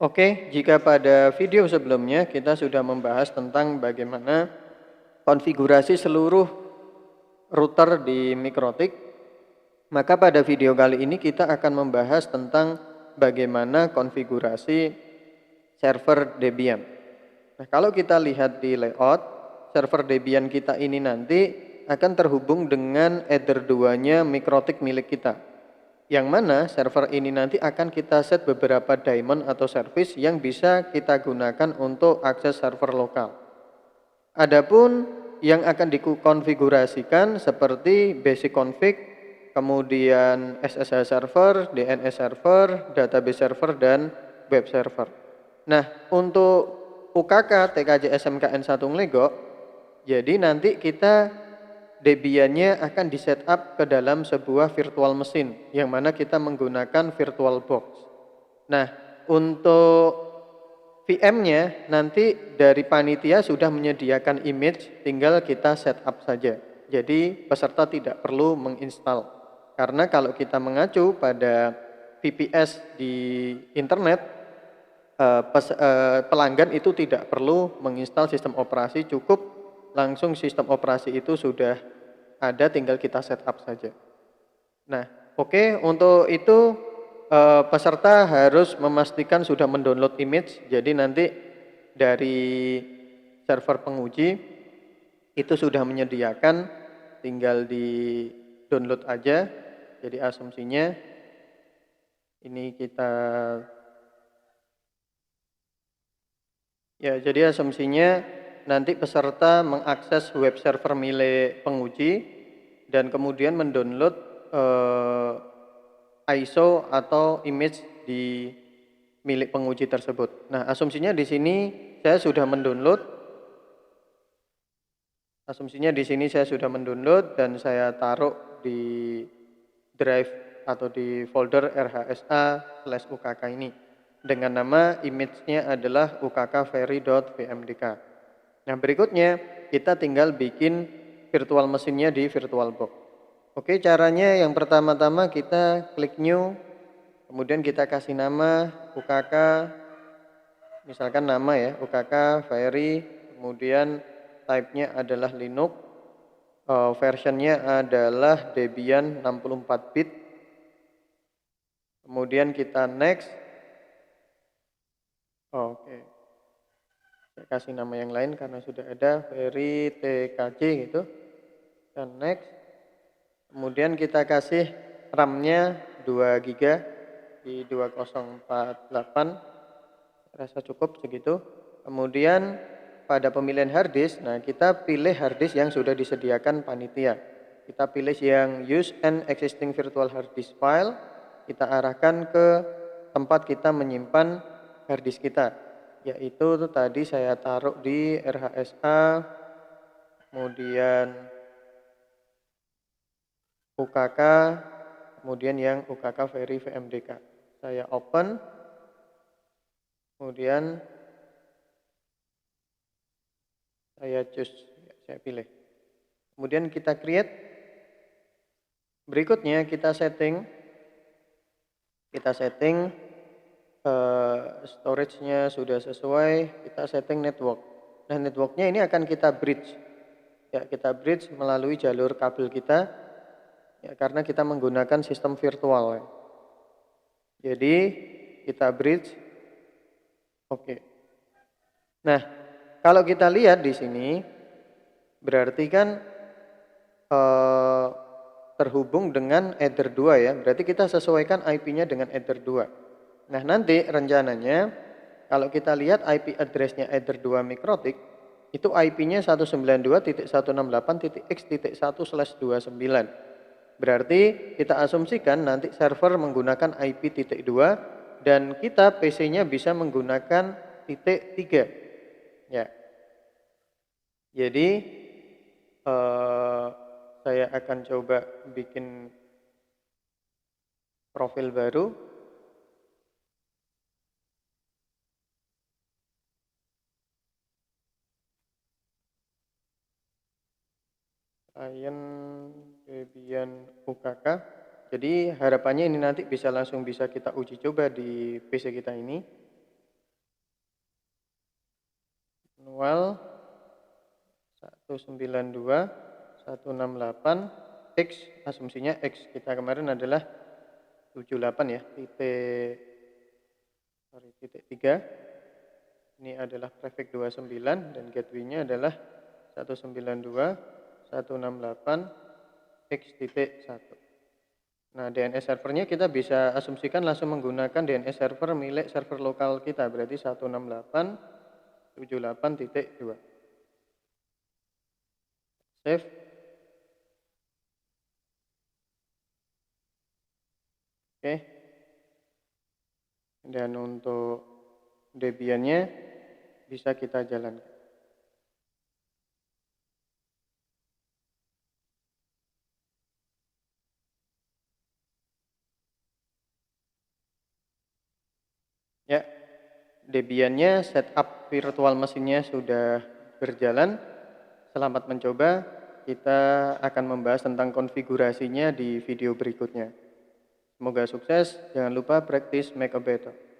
Oke, jika pada video sebelumnya kita sudah membahas tentang bagaimana konfigurasi seluruh router di Mikrotik, maka pada video kali ini kita akan membahas tentang bagaimana konfigurasi server Debian. Nah, kalau kita lihat di layout, server Debian kita ini nanti akan terhubung dengan Ether 2-nya Mikrotik milik kita. Yang mana server ini nanti akan kita set beberapa daemon atau service yang bisa kita gunakan untuk akses server lokal. Adapun yang akan dikonfigurasikan seperti basic config, kemudian SSH server, DNS server, database server, dan web server. Nah, untuk UKK TKJ SMKN1 Nglego, jadi nanti kita Debiannya akan di-setup ke dalam sebuah virtual mesin, yang mana kita menggunakan VirtualBox. Nah, untuk VM-nya nanti dari panitia sudah menyediakan image, tinggal kita setup saja. Jadi peserta tidak perlu menginstal. Karena kalau kita mengacu pada VPS di internet, pelanggan itu tidak perlu menginstal sistem operasi, cukup langsung sistem operasi itu sudah ada, tinggal kita setup saja. Nah, oke, untuk itu peserta harus memastikan sudah mendownload image. Jadi nanti dari server penguji itu sudah menyediakan, tinggal di download aja. Jadi asumsinya ini kita nanti peserta mengakses web server milik penguji dan kemudian mendownload ISO atau image di milik penguji tersebut. Nah, asumsinya di sini saya sudah mendownload. Dan saya taruh di drive atau di folder rhsa/ukk ini dengan nama image-nya adalah ukkferry.vmdk. Nah, berikutnya kita tinggal bikin virtual mesinnya di VirtualBox. Oke, caranya yang pertama-tama kita klik new, kemudian kita kasih nama ukk, misalkan nama ya, ukkferry, kemudian type-nya adalah Linux, versionnya adalah Debian 64 bit, kemudian kita next. Oke. Saya kasih nama yang lain karena sudah ada Ferry TKJ gitu. Dan next. Kemudian kita kasih RAM-nya 2 GB di 2048. Rasa cukup segitu. Kemudian pada pemilihan hard disk, nah kita pilih hard disk yang sudah disediakan panitia. Kita pilih yang use an existing virtual hard disk file. Kita arahkan ke tempat kita menyimpan hard disk kita, yaitu tadi saya taruh di RHSA, kemudian UKK, kemudian yang ukkferry vmdk. Saya open, kemudian saya choose, saya pilih. Kemudian kita create. Berikutnya kita setting storage-nya sudah sesuai, kita setting network. Nah, network-nya ini akan kita bridge. Ya, kita bridge melalui jalur kabel kita, ya, karena kita menggunakan sistem virtual. Ya. Jadi kita bridge. Oke. Nah, kalau kita lihat di sini, berarti kan terhubung dengan Ether 2 ya. Berarti kita sesuaikan IP-nya dengan Ether 2. Nah, nanti rencananya kalau kita lihat IP address-nya Ether 2 Mikrotik, itu IP-nya 192.168.x.1/29. Berarti kita asumsikan nanti server menggunakan IP titik 2 dan kita PC-nya bisa menggunakan titik 3. Ya. Jadi saya akan coba bikin profil baru. Client Debian UKK. Jadi harapannya ini nanti bisa langsung bisa kita uji coba di PC kita ini. manual 192.168 X, asumsinya X kita kemarin adalah 78 ya, titik 3. Ini adalah prefix 29 dan gateway-nya adalah 192.168 X titik 1. Nah, DNS servernya kita bisa asumsikan langsung menggunakan DNS server milik server lokal kita, berarti 168.78.2. Save. Oke. Dan untuk Debian-nya bisa kita jalankan. Ya, Debian-nya setup virtual mesinnya sudah berjalan. Selamat mencoba. Kita akan membahas tentang konfigurasinya di video berikutnya. Semoga sukses. Jangan lupa practice make a better.